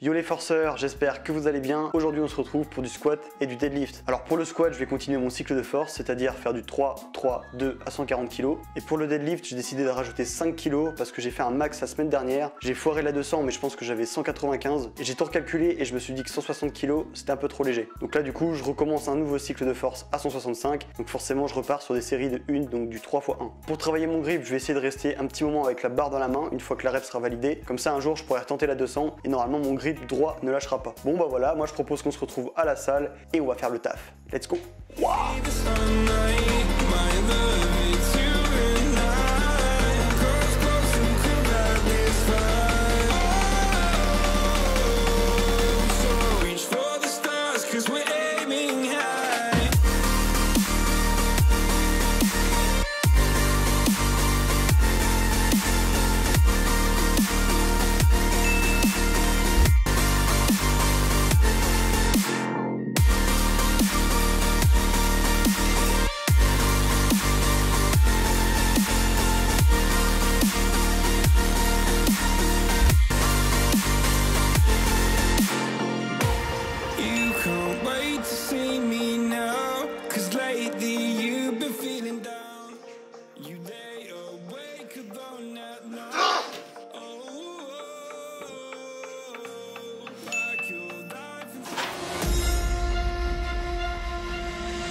Yo les forceurs, j'espère que vous allez bien. Aujourd'hui on se retrouve pour du squat et du deadlift. Alors pour le squat, je vais continuer mon cycle de force, c'est-à-dire faire du 3, 3, 2 à 140 kg. Et pour le deadlift, j'ai décidé de rajouter 5 kg parce que j'ai fait un max la semaine dernière. J'ai foiré la 200 mais je pense que j'avais 195 et j'ai tout recalculé et je me suis dit que 160 kg c'était un peu trop léger. Donc là du coup je recommence un nouveau cycle de force à 165. Donc forcément je repars sur des séries de 1, donc du 3 x 1. Pour travailler mon grip, je vais essayer de rester un petit moment avec la barre dans la main une fois que la rep sera validée. Comme ça un jour je pourrai retenter la 200 et normalement mon grip droit ne lâchera pas. Bon bah voilà, moi je propose qu'on se retrouve à la salle et on va faire le taf. Let's go. Wow.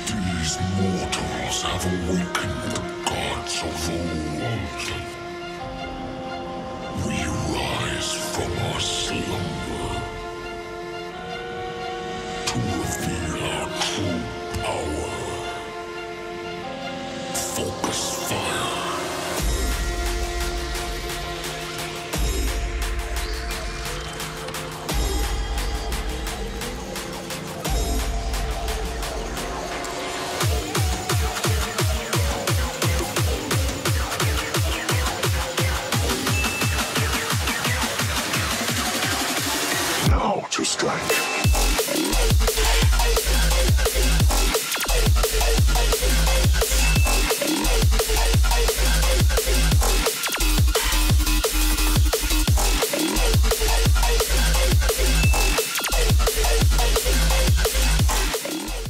These mortals have awakened the gods of old. We rise from our slumber to reveal our true power. Focus fire. To strike.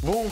Bon,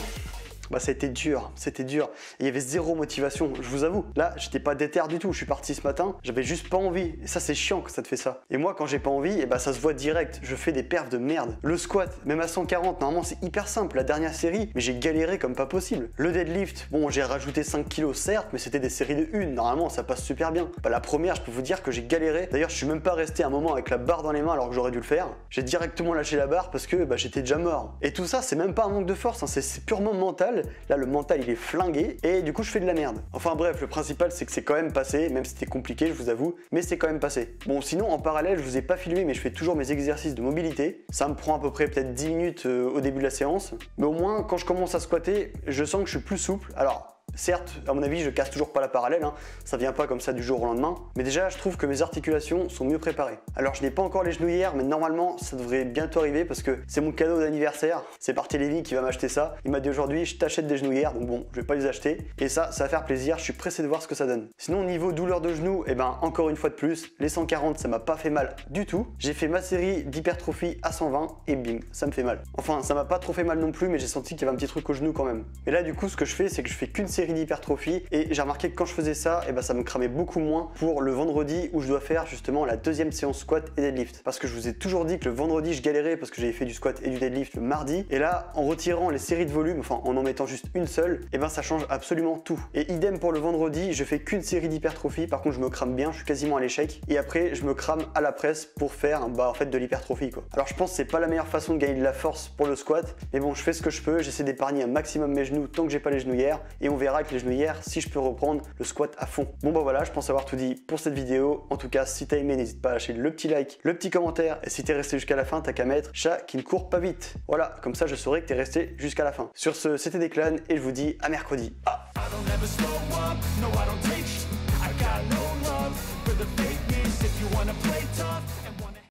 bah c'était dur. Et il y avait zéro motivation, je vous avoue. Là, j'étais pas déter du tout, je suis parti ce matin, j'avais juste pas envie. Et ça, c'est chiant que ça te fait ça. Et moi, quand j'ai pas envie, et bah ça se voit direct, je fais des perfs de merde. Le squat, même à 140, normalement c'est hyper simple, la dernière série, mais j'ai galéré comme pas possible. Le deadlift, bon, j'ai rajouté 5 kilos certes, mais c'était des séries de 1, normalement ça passe super bien. Bah la première, je peux vous dire que j'ai galéré. D'ailleurs, je suis même pas resté un moment avec la barre dans les mains alors que j'aurais dû le faire. J'ai directement lâché la barre parce que bah, j'étais déjà mort. Et tout ça, c'est même pas un manque de force, hein, c'est purement mental. Là, le mental, il est flingué et du coup, je fais de la merde. Enfin bref, le principal, c'est que c'est quand même passé, même si c'était compliqué, je vous avoue, mais c'est quand même passé. Bon, sinon, en parallèle, je vous ai pas filmé, mais je fais toujours mes exercices de mobilité. Ça me prend à peu près peut-être 10 minutes au début de la séance. Mais au moins, quand je commence à squatter, je sens que je suis plus souple. Alors, certes, à mon avis, je casse toujours pas la parallèle, hein. Ça vient pas comme ça du jour au lendemain, mais déjà je trouve que mes articulations sont mieux préparées. Alors je n'ai pas encore les genouillères, mais normalement ça devrait bientôt arriver parce que c'est mon cadeau d'anniversaire. C'est Barthélémy qui va m'acheter ça. Il m'a dit aujourd'hui je t'achète des genouillères, donc bon, je vais pas les acheter. Et ça va faire plaisir, je suis pressé de voir ce que ça donne. Sinon niveau douleur de genou, et ben encore une fois de plus, les 140 ça m'a pas fait mal du tout. J'ai fait ma série d'hypertrophie à 120 et bim, ça me fait mal. Enfin ça m'a pas trop fait mal non plus, mais j'ai senti qu'il y avait un petit truc au genou quand même. Et là du coup ce que je fais, c'est que je fais qu'une série d'hypertrophie et j'ai remarqué que quand je faisais ça, et ben ça me cramait beaucoup moins pour le vendredi où je dois faire justement la deuxième séance squat et deadlift. Parce que je vous ai toujours dit que le vendredi je galérais parce que j'avais fait du squat et du deadlift le mardi, et là en retirant les séries de volume, enfin en mettant juste une seule, et ben ça change absolument tout. Et idem pour le vendredi, je fais qu'une série d'hypertrophie, par contre je me crame bien, je suis quasiment à l'échec, et après je me crame à la presse pour faire en fait de l'hypertrophie quoi. Alors je pense que c'est pas la meilleure façon de gagner de la force pour le squat, mais bon je fais ce que je peux, j'essaie d'épargner un maximum mes genoux tant que j'ai pas les genouillères, et on verra avec les genouillères si je peux reprendre le squat à fond. Bon bah voilà, je pense avoir tout dit pour cette vidéo. En tout cas, si t'as aimé, n'hésite pas à lâcher le petit like, le petit commentaire, et si t'es resté jusqu'à la fin, t'as qu'à mettre chat qui ne court pas vite. Voilà, comme ça je saurai que t'es resté jusqu'à la fin. Sur ce, c'était Declan et je vous dis à mercredi. Ah.